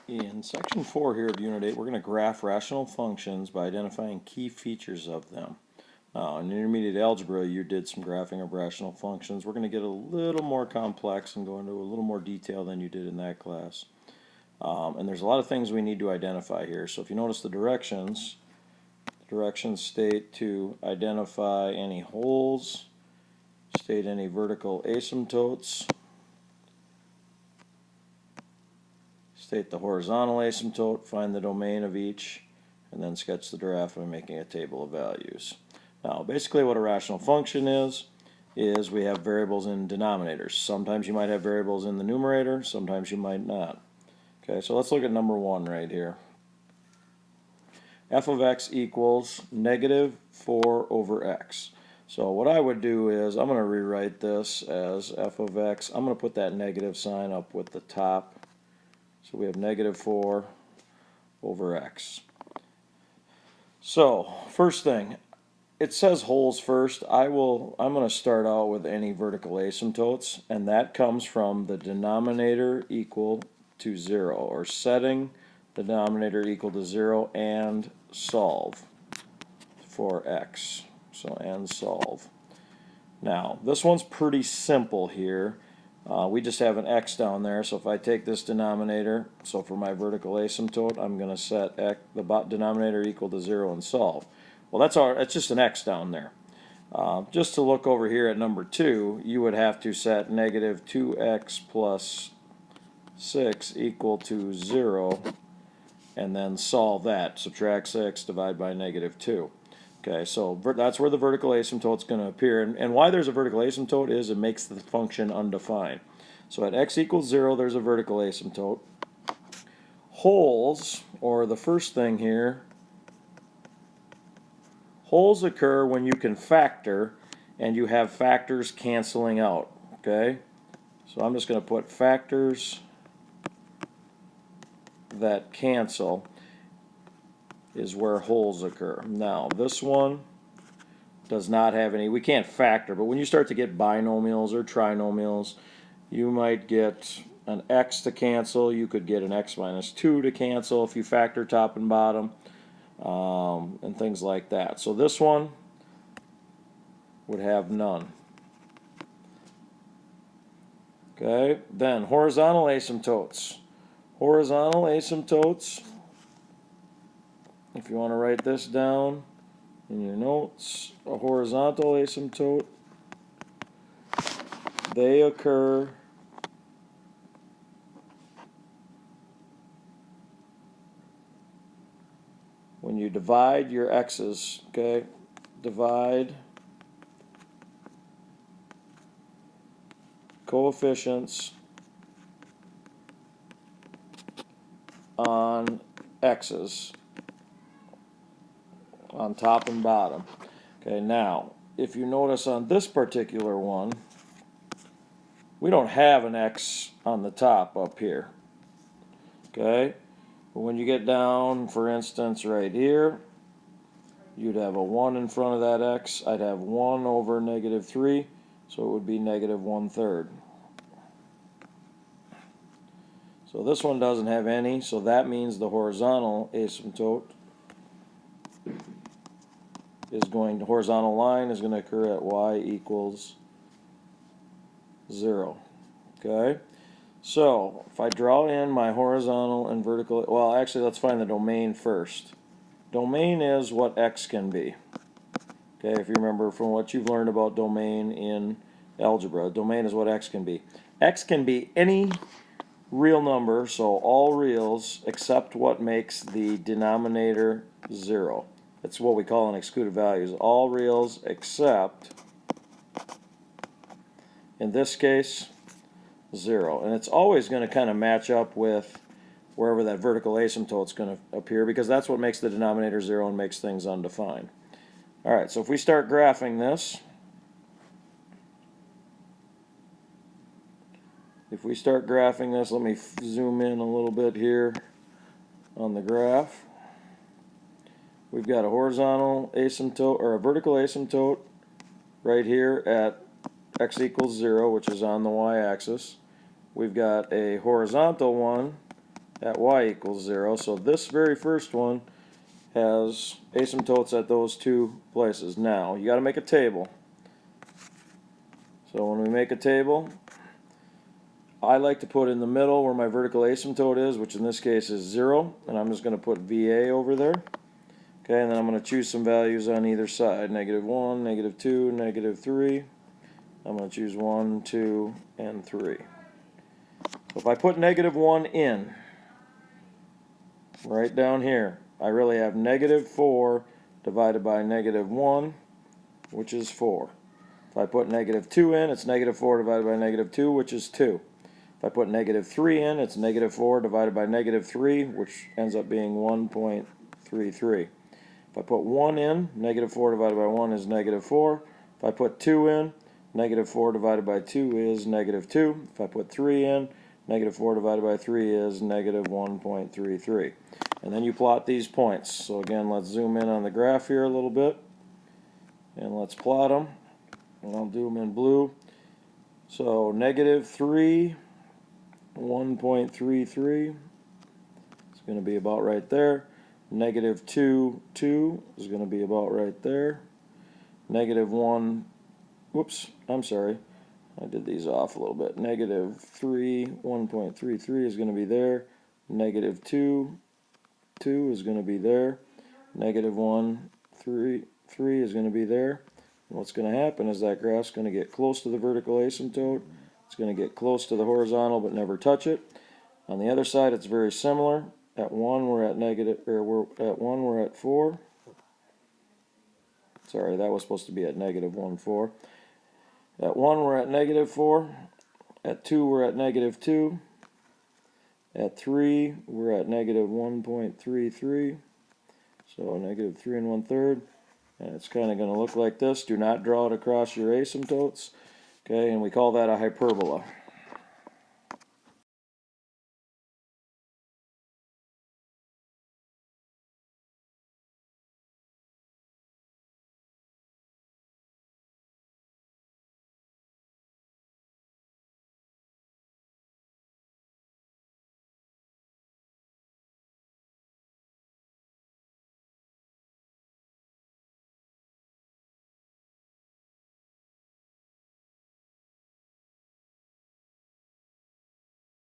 In section 4 here of Unit 8, we're going to graph rational functions by identifying key features of them. Now, in intermediate algebra, you did some graphing of rational functions. We're going to get a little more complex and go into a little more detail than you did in that class. And there's a lot of things we need to identify here. So if you notice the directions state to identify any holes, state any vertical asymptotes, state the horizontal asymptote, find the domain of each, and then sketch the graph by making a table of values. Now, basically what a rational function is we have variables in denominators. Sometimes you might have variables in the numerator, sometimes you might not. Okay, so let's look at number 1 right here. F of x equals negative 4 over x. So what I would do is I'm going to rewrite this as f of x. I'm going to put that negative sign up with the top. So we have negative 4 over x. So first thing, it says holes first. I'm going to start out with any vertical asymptotes, and that comes from the denominator equal to 0, or setting the denominator equal to 0 and solve for x. So and solve. Now this one's pretty simple here. We just have an x down there, so if I take this denominator, so for my vertical asymptote, I'm going to set the denominator equal to 0 and solve. Well, that's just an x down there. Just to look over here at number 2, you would have to set negative 2x plus 6 equal to 0, and then solve that. Subtract 6, divide by negative 2. Okay, so that's where the vertical asymptote is going to appear. And why there's a vertical asymptote is it makes the function undefined. So at x equals 0, there's a vertical asymptote. Holes, or the first thing here, holes occur when you can factor and you have factors canceling out. Okay, so I'm just going to put factors that cancel is where holes occur. Now, this one does not have any, we can't factor, but when you start to get binomials or trinomials, you might get an x to cancel, you could get an x minus 2 to cancel if you factor top and bottom, and things like that. So this one would have none. Okay, then horizontal asymptotes. Horizontal asymptotes, if you want to write this down in your notes, a horizontal asymptote, they occur when you divide your x's, okay? Divide coefficients on x's, on top and bottom. Okay, now, if you notice on this particular one, we don't have an x on the top up here. Okay, but when you get down, for instance, right here, you'd have a 1 in front of that x. I'd have 1 over negative 3, so it would be negative 1/3. So this one doesn't have any, so that means the horizontal asymptote horizontal line is going to occur at y equals 0. Okay, so if I draw in my horizontal and vertical, well, actually, let's find the domain first. Domain is what x can be. Okay, if you remember from what you've learned about domain in algebra, domain is what x can be. X can be any real number, so all reals, except what makes the denominator 0. That's what we call an excluded values. All reals except, in this case, 0. And it's always going to kind of match up with wherever that vertical asymptote is going to appear, because that's what makes the denominator 0 and makes things undefined. Alright, so if we start graphing this, let me zoom in a little bit here on the graph. We've got a horizontal asymptote, or a vertical asymptote, right here at x equals 0, which is on the y-axis. We've got a horizontal one at y equals 0. So this very first one has asymptotes at those two places. Now, you got to make a table. So when we make a table, I like to put in the middle where my vertical asymptote is, which in this case is 0, and I'm just going to put VA over there. Okay, and then I'm going to choose some values on either side, -1, -2, -3. I'm going to choose 1, 2, and 3. So if I put -1 in, right down here, I really have -4 divided by -1, which is 4. If I put -2 in, it's -4 divided by -2, which is 2. If I put -3 in, it's -4 divided by -3, which ends up being 1.33. If I put 1 in, -4 divided by 1 is -4. If I put 2 in, -4 divided by 2 is -2. If I put 3 in, -4 divided by 3 is -1.33. And then you plot these points. So again, let's zoom in on the graph here a little bit. And let's plot them. And I'll do them in blue. So -3, 1.33 is going to be about right there. -2, 2 is going to be about right there. -1, whoops, I'm sorry. I did these off a little bit. -3, 1.33 is going to be there. -2, 2 is going to be there. -1, 3 is going to be there. And what's going to happen is that graph's going to get close to the vertical asymptote. It's going to get close to the horizontal but never touch it. On the other side, it's very similar. At 1, we're at we're at 4. Sorry, that was supposed to be at -1, 4. At 1, we're at -4. At 2, we're at -2. At 3, we're at -1.33. So -3 1/3. And it's kind of going to look like this. Do not draw it across your asymptotes. Okay, and we call that a hyperbola.